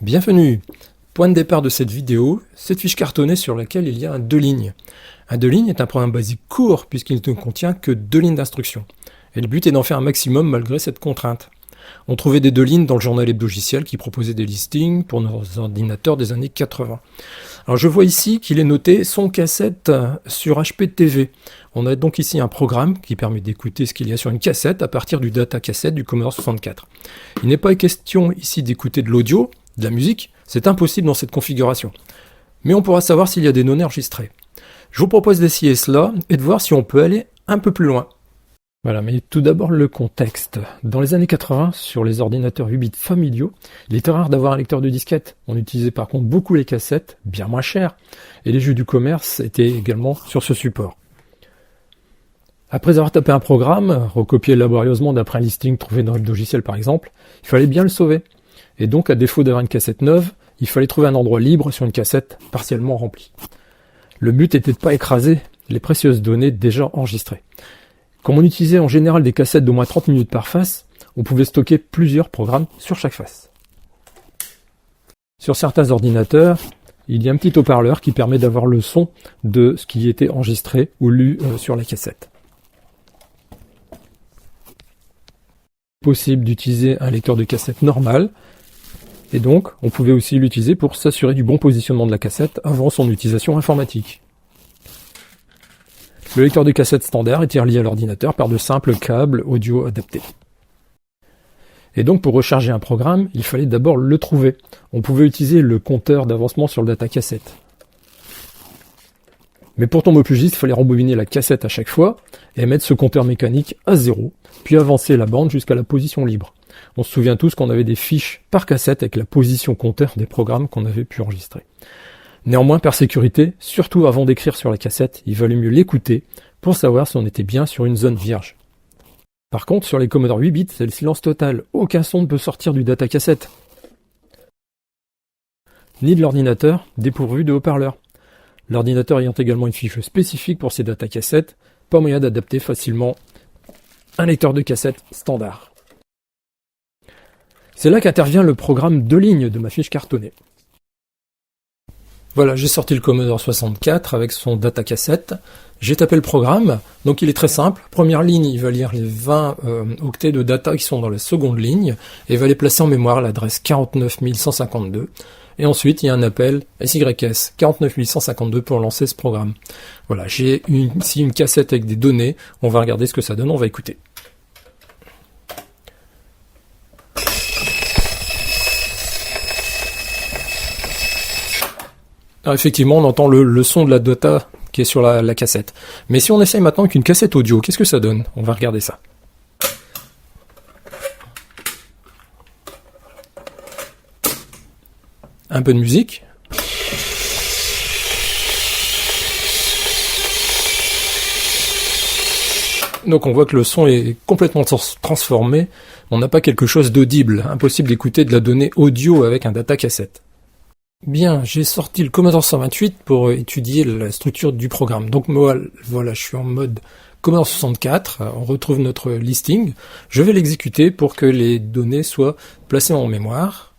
Bienvenue. Point de départ de cette vidéo, cette fiche cartonnée sur laquelle il y a un 2 lignes. Un 2 lignes est un programme basique court puisqu'il ne contient que 2 lignes d'instruction. Et le but est d'en faire un maximum malgré cette contrainte. On trouvait des 2 lignes dans le journal hebdo-logiciel qui proposait des listings pour nos ordinateurs des années 80. Alors je vois ici qu'il est noté son cassette sur HPTV. On a donc ici un programme qui permet d'écouter ce qu'il y a sur une cassette à partir du datacassette du Commodore 64. Il n'est pas question ici d'écouter de l'audio, de la musique, c'est impossible dans cette configuration. Mais on pourra savoir s'il y a des données enregistrées. Je vous propose d'essayer cela et de voir si on peut aller un peu plus loin. Voilà, mais tout d'abord le contexte. Dans les années 80, sur les ordinateurs 8 bits familiaux, il était rare d'avoir un lecteur de disquette. On utilisait par contre beaucoup les cassettes, bien moins chères, et les jeux du commerce étaient également sur ce support. Après avoir tapé un programme, recopié laborieusement d'après un listing trouvé dans le logiciel par exemple, il fallait bien le sauver. Et donc, à défaut d'avoir une cassette neuve, il fallait trouver un endroit libre sur une cassette partiellement remplie. Le but était de ne pas écraser les précieuses données déjà enregistrées. Comme on utilisait en général des cassettes d'au moins 30 minutes par face, on pouvait stocker plusieurs programmes sur chaque face. Sur certains ordinateurs, il y a un petit haut-parleur qui permet d'avoir le son de ce qui était enregistré ou lu sur la cassette. Possible d'utiliser un lecteur de cassette normal, et donc on pouvait aussi l'utiliser pour s'assurer du bon positionnement de la cassette avant son utilisation informatique. Le lecteur de cassette standard était relié à l'ordinateur par de simples câbles audio adaptés. Et donc pour recharger un programme, il fallait d'abord le trouver. On pouvait utiliser le compteur d'avancement sur le datacassette. Mais pour tomber au plus juste, il fallait rembobiner la cassette à chaque fois et mettre ce compteur mécanique à 0, puis avancer la bande jusqu'à la position libre. On se souvient tous qu'on avait des fiches par cassette avec la position compteur des programmes qu'on avait pu enregistrer. Néanmoins, par sécurité, surtout avant d'écrire sur la cassette, il valait mieux l'écouter pour savoir si on était bien sur une zone vierge. Par contre, sur les Commodore 8 bits, c'est le silence total. Aucun son ne peut sortir du datacassette, ni de l'ordinateur, dépourvu de haut-parleur. L'ordinateur ayant également une fiche spécifique pour ses datacassettes, pas moyen d'adapter facilement un lecteur de cassette standard. C'est là qu'intervient le programme 2 lignes de ma fiche cartonnée. Voilà, j'ai sorti le Commodore 64 avec son datacassette. J'ai tapé le programme, donc il est très simple. Première ligne, il va lire les 20 octets de data qui sont dans la seconde ligne et va les placer en mémoire à l'adresse 49152. Et ensuite, il y a un appel SYS 49152 pour lancer ce programme. Voilà, j'ai ici une cassette avec des données. On va regarder ce que ça donne, on va écouter. Alors effectivement, on entend le son de la data qui est sur la cassette. Mais si on essaye maintenant avec une cassette audio, qu'est-ce que ça donne? On va regarder ça. Un peu de musique. Donc on voit que le son est complètement transformé. On n'a pas quelque chose d'audible. Impossible d'écouter de la donnée audio avec un datacassette. Bien, j'ai sorti le Commodore 128 pour étudier la structure du programme. Donc voilà, je suis en mode Commodore 64, on retrouve notre listing. Je vais l'exécuter pour que les données soient placées en mémoire.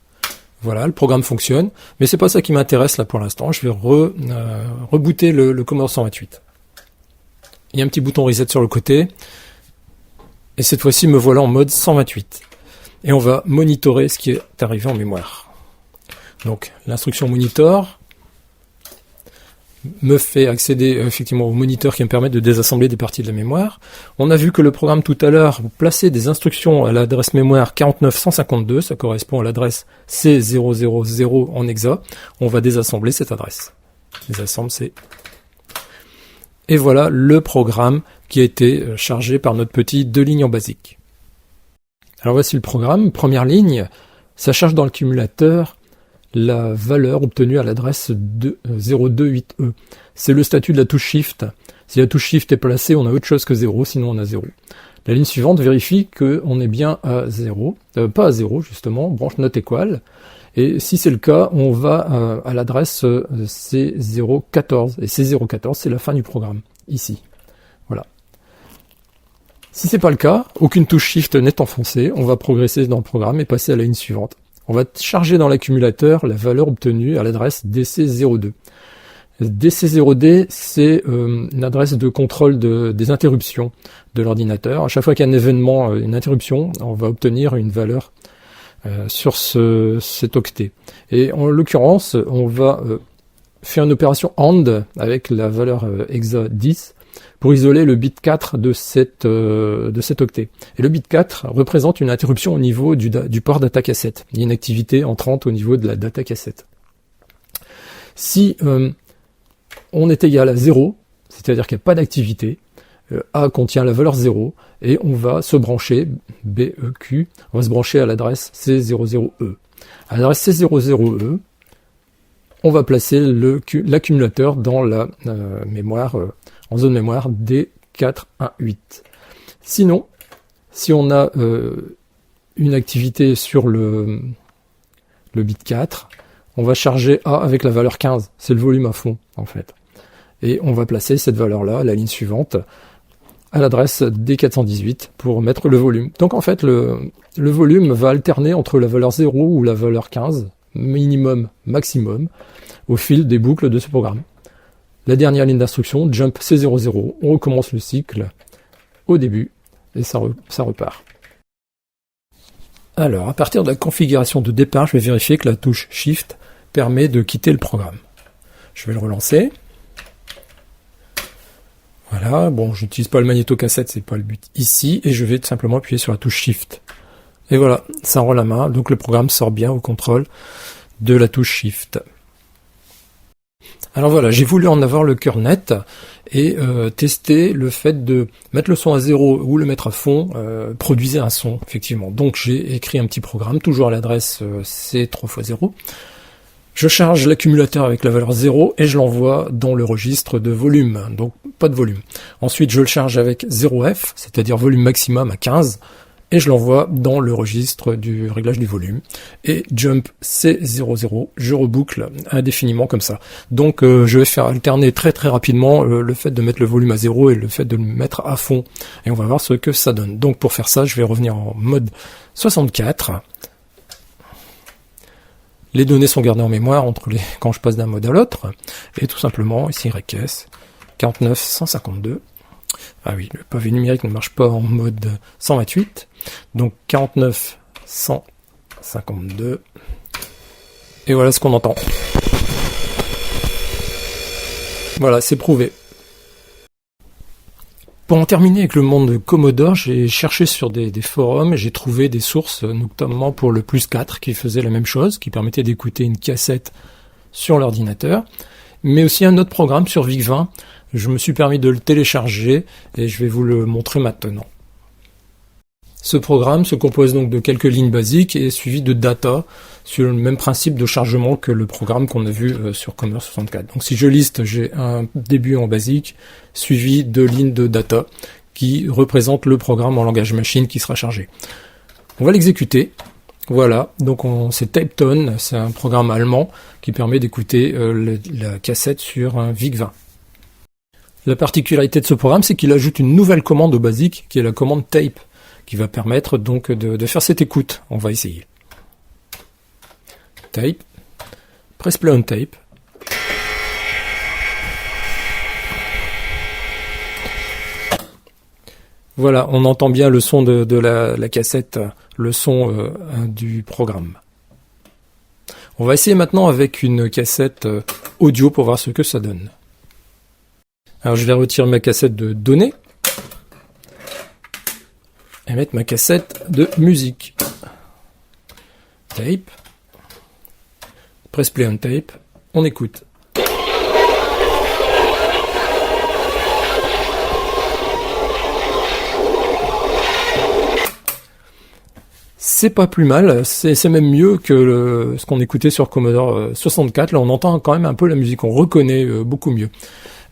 Voilà, le programme fonctionne, mais c'est pas ça qui m'intéresse là pour l'instant. Je vais rebooter le Commodore 128. Il y a un petit bouton reset sur le côté, et cette fois-ci me voilà en mode 128. Et on va monitorer ce qui est arrivé en mémoire. Donc l'instruction monitor me fait accéder effectivement au moniteur qui me permet de désassembler des parties de la mémoire. On a vu que le programme tout à l'heure plaçait des instructions à l'adresse mémoire 49152, ça correspond à l'adresse C000 en hexa. On va désassembler cette adresse. Désassemble C. Et voilà le programme qui a été chargé par notre petit 2 lignes en basique. Alors voici le programme. Première ligne, ça charge dans le cumulateur la valeur obtenue à l'adresse 028E. C'est le statut de la touche Shift. Si la touche Shift est placée, on a autre chose que 0, sinon on a 0. La ligne suivante vérifie qu'on est bien à 0, pas à 0 justement, branche not equal. Et si c'est le cas, on va à l'adresse C014. Et C014, c'est la fin du programme, ici. Voilà. Si c'est pas le cas, aucune touche Shift n'est enfoncée, on va progresser dans le programme et passer à la ligne suivante. on va charger dans l'accumulateur la valeur obtenue à l'adresse DC02. DC0D, c'est une adresse de contrôle des interruptions de l'ordinateur. À chaque fois qu'il y a un événement, une interruption, on va obtenir une valeur sur cet octet. Et en l'occurrence, on va faire une opération AND avec la valeur hexa 10 pour isoler le bit 4 de cet octet. Et le bit 4 représente une interruption au niveau du port datacassette. Il y a une activité entrante au niveau de la datacassette. Si on est égal à 0, c'est-à-dire qu'il n'y a pas d'activité, A contient la valeur 0, et on va se brancher, BEQ, on va se brancher à l'adresse C00E. À l'adresse C00E, on va placer l'accumulateur dans la mémoire, en zone mémoire D418. Sinon, si on a une activité sur le bit 4, on va charger A avec la valeur 15, c'est le volume à fond en fait. Et on va placer cette valeur-là, la ligne suivante, à l'adresse D418 pour mettre le volume. Donc en fait, le volume va alterner entre la valeur 0 ou la valeur 15, minimum, maximum, au fil des boucles de ce programme. La dernière ligne d'instruction, jump C00, on recommence le cycle au début, et ça repart. Alors, à partir de la configuration de départ, je vais vérifier que la touche Shift permet de quitter le programme. Je vais le relancer. Voilà, bon, je n'utilise pas le magnétocassette, c'est pas le but ici, et je vais tout simplement appuyer sur la touche Shift. Et voilà, ça rend la main, donc le programme sort bien au contrôle de la touche Shift. Alors voilà, j'ai voulu en avoir le cœur net et tester le fait de mettre le son à 0 ou le mettre à fond, produisait un son, effectivement. Donc j'ai écrit un petit programme, toujours à l'adresse C3x0. Je charge l'accumulateur avec la valeur 0 et je l'envoie dans le registre de volume, donc pas de volume. Ensuite, je le charge avec 0F, c'est-à-dire volume maximum à 15, et je l'envoie dans le registre du réglage du volume. Et jump C00, je reboucle indéfiniment comme ça. Donc je vais faire alterner très très rapidement le fait de mettre le volume à 0 et le fait de le mettre à fond. Et on va voir ce que ça donne. Donc pour faire ça, je vais revenir en mode 64. Les données sont gardées en mémoire quand je passe d'un mode à l'autre. Et tout simplement, ici REQS 49152. Ah oui, le pavé numérique ne marche pas en mode 128. Donc 49152. Et voilà ce qu'on entend. Voilà, c'est prouvé. Pour en terminer avec le monde de Commodore, j'ai cherché sur des forums et j'ai trouvé des sources, notamment pour le Plus 4, qui faisait la même chose, qui permettait d'écouter une cassette sur l'ordinateur, mais aussi un autre programme sur VIC-20. Je me suis permis de le télécharger et je vais vous le montrer maintenant. Ce programme se compose donc de quelques lignes basiques et est suivi de data sur le même principe de chargement que le programme qu'on a vu sur Commodore 64. Donc si je liste, j'ai un début en basique suivi de lignes de data qui représentent le programme en langage machine qui sera chargé. On va l'exécuter. Voilà, donc c'est Tapetone, c'est un programme allemand qui permet d'écouter la cassette sur un VIC-20. La particularité de ce programme, c'est qu'il ajoute une nouvelle commande au basique qui est la commande tape, qui va permettre donc de faire cette écoute. On va essayer. Tape, press play on tape. Voilà, on entend bien le son de la cassette, le son du programme. On va essayer maintenant avec une cassette audio pour voir ce que ça donne. Alors je vais retirer ma cassette de données et mettre ma cassette de musique. Tape. Press play on tape. On écoute. C'est pas plus mal, c'est même mieux que ce qu'on écoutait sur Commodore 64. Là on entend quand même un peu la musique, on reconnaît beaucoup mieux.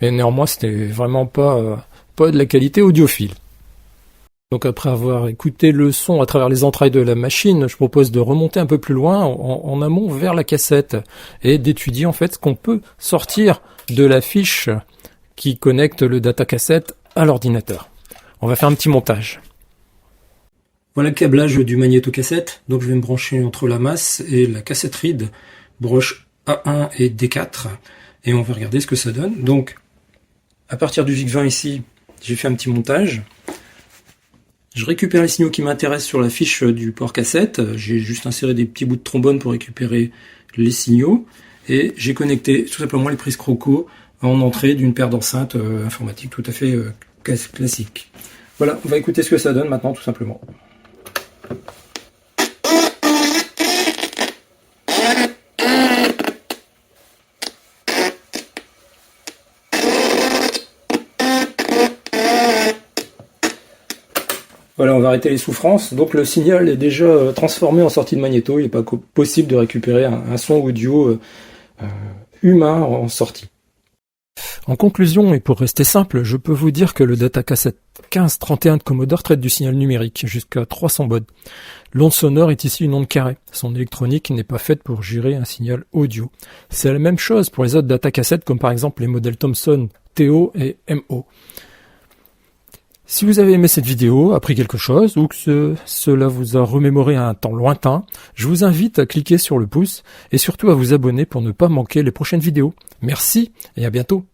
Mais néanmoins c'était vraiment pas de la qualité audiophile. Donc après avoir écouté le son à travers les entrailles de la machine, je propose de remonter un peu plus loin en amont vers la cassette et d'étudier en fait ce qu'on peut sortir de la fiche qui connecte le datacassette à l'ordinateur. On va faire un petit montage. Voilà le câblage du magnétocassette. Donc je vais me brancher entre la masse et la cassette read, broche A1 et D4, et on va regarder ce que ça donne. Donc à partir du VIC-20 ici, j'ai fait un petit montage. Je récupère les signaux qui m'intéressent sur la fiche du port cassette. J'ai juste inséré des petits bouts de trombone pour récupérer les signaux. Et j'ai connecté tout simplement les prises Croco en entrée d'une paire d'enceintes informatiques tout à fait classique. Voilà, on va écouter ce que ça donne maintenant tout simplement. Voilà, on va arrêter les souffrances. Donc le signal est déjà transformé en sortie de magnéto. Il n'est pas possible de récupérer un son audio humain en sortie. En conclusion, et pour rester simple, je peux vous dire que le datacassette 1531 de Commodore traite du signal numérique jusqu'à 300 baud. L'onde sonore est ici une onde carrée. Son électronique n'est pas faite pour gérer un signal audio. C'est la même chose pour les autres datacassettes comme par exemple les modèles Thomson TO et MO. Si vous avez aimé cette vidéo, appris quelque chose, ou que cela vous a remémoré un temps lointain, je vous invite à cliquer sur le pouce et surtout à vous abonner pour ne pas manquer les prochaines vidéos. Merci et à bientôt.